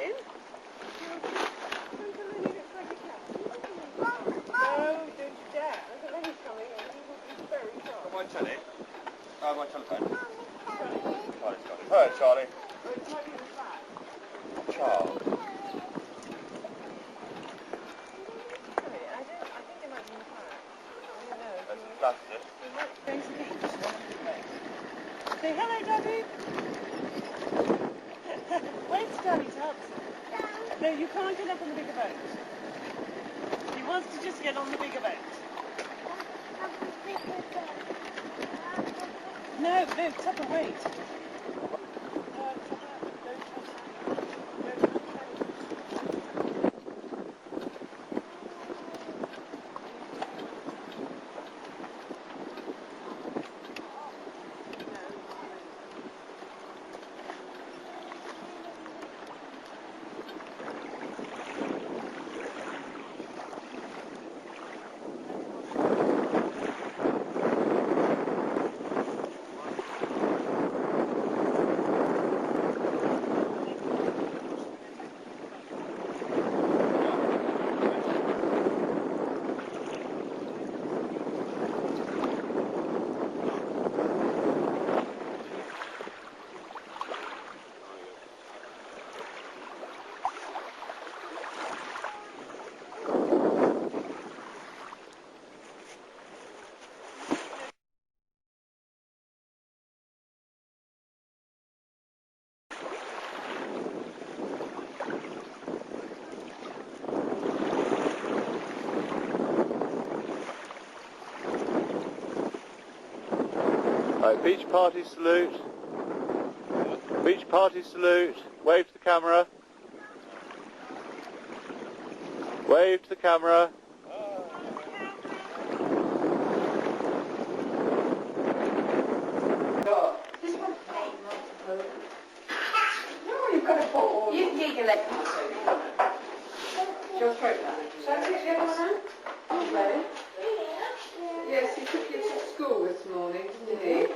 in. Uncle Lenny looks like a cat. No, don't you dare. Uncle Lenny's coming and he will be very sharp. My telly. My telephone. Charlie. Charlie's got it. Hi, Charlie. Oh, it might be the fact. Charles. I think it might be in the fact. I don't know. That's a plastic. He might basically say hello, Daddy. Where's Daddy Tubbs? No, you can't get up on the bigger boat. He wants to just get on the bigger boat. No, Tupper, wait. Right, beach party salute. Beach party salute. Wave to the camera. Wave to the camera. You've got a ball. You can get it. Your throat now. Shall I take the other one out? Ready? Yes, he took you to school this morning, didn't he?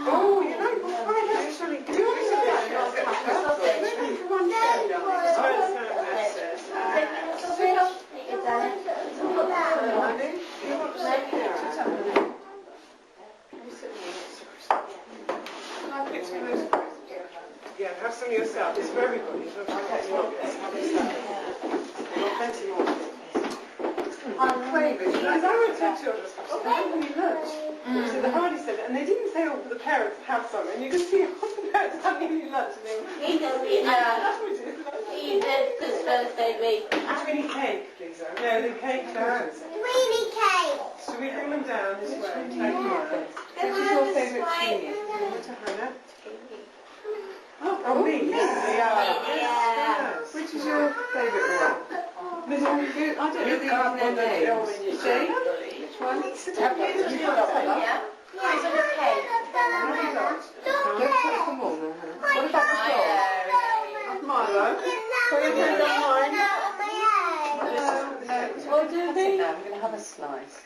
Oh, you like what pie actually? Do you yeah, have some yourself. It's very good. You've got plenty more. I'm craving. Because I went to children's hospital, they didn't have any lunch. So the Hardy said, and they didn't say, oh, the parents have some. And you can see all the parents having any lunch. He did, he did this birthday week. Really cake, please. No, the cake. Really cake. Should we bring them down this way? Yeah. Which is your favourite cheese? Hannah? Oh, me? Yeah. Which is your favourite one? I don't know the names. Jane? Which one? Yeah. It's on a cake. Don't put some more then, Hannah. What about the Milo? Put your food on mine. Well, do they? I'm going to have a slice.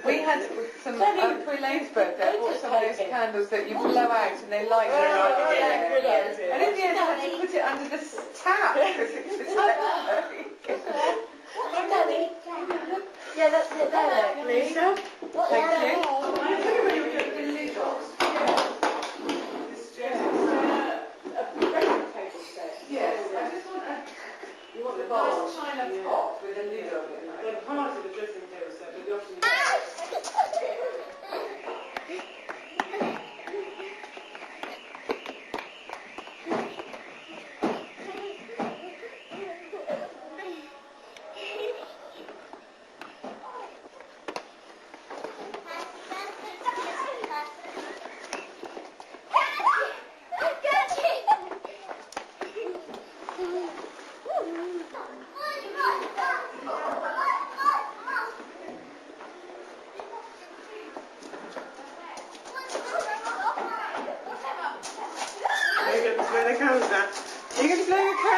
We had some for Elaine's birthday. I bought some of those candles that you blow out and they light your eye. And in the end, I had to put it under the tap because it was very good. Daddy? Yeah, that's it there. Lisa? Thank you. Yes, I just want a... You want the nice china pot with a lid on it. They're part of the dressing table set, but the option is...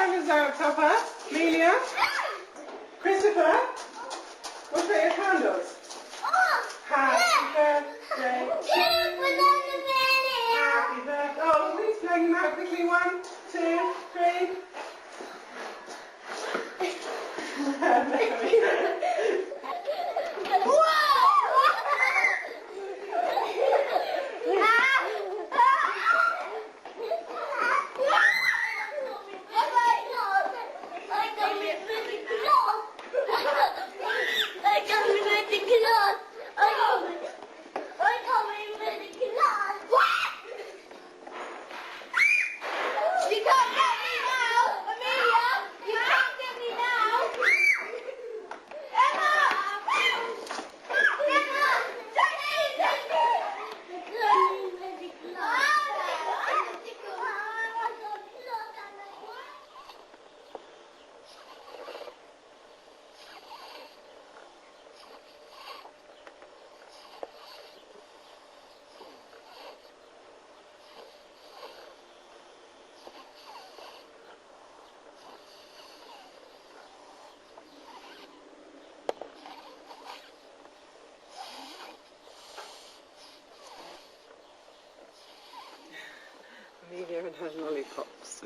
candles out, Topper. Amelia. Christopher. What about your candles? Happy birthday. Happy birthday. Oh, please blow them out quickly. 1, 2, 3. Amelia and her lollipops.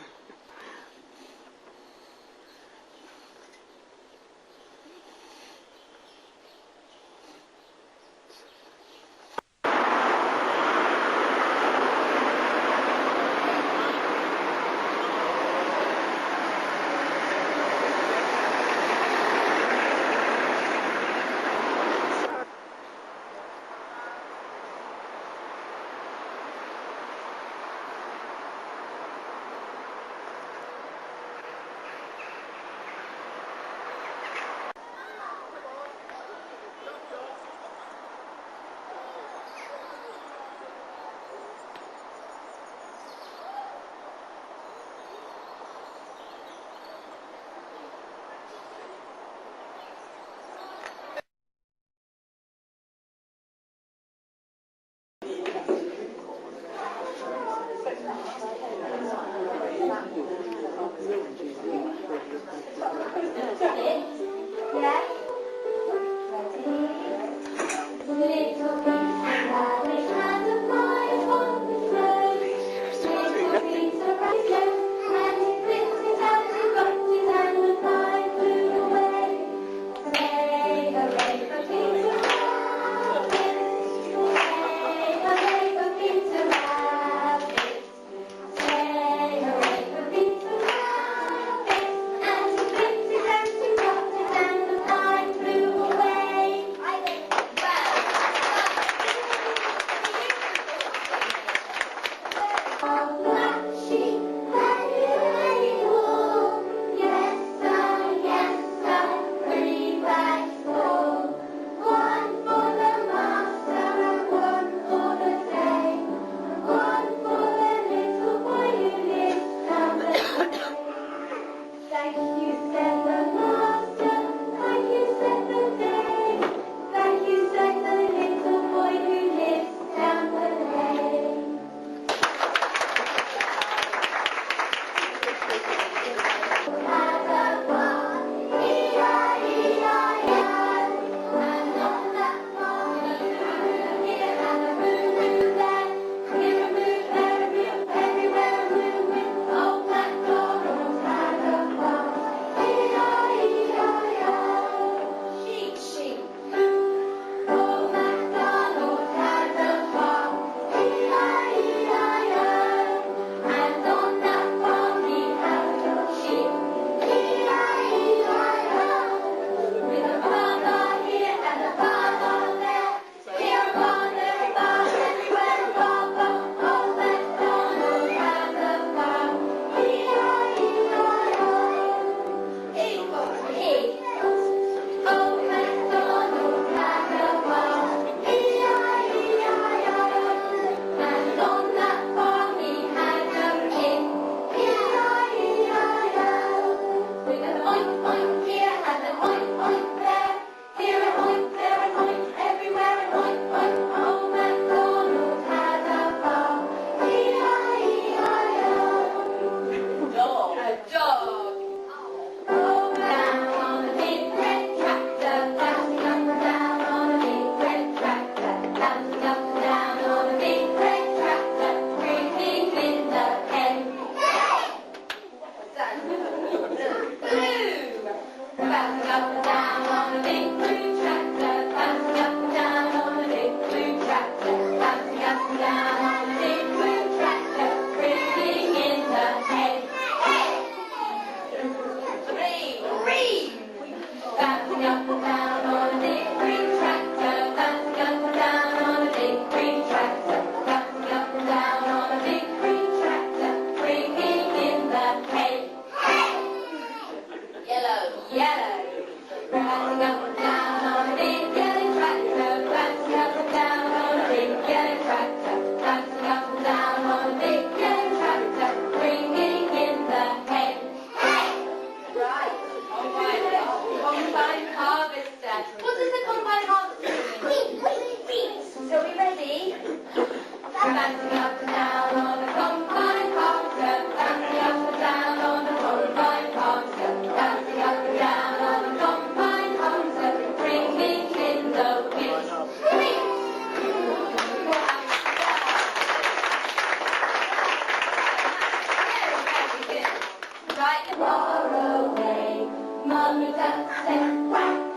like a faraway. Mummy duck said quack.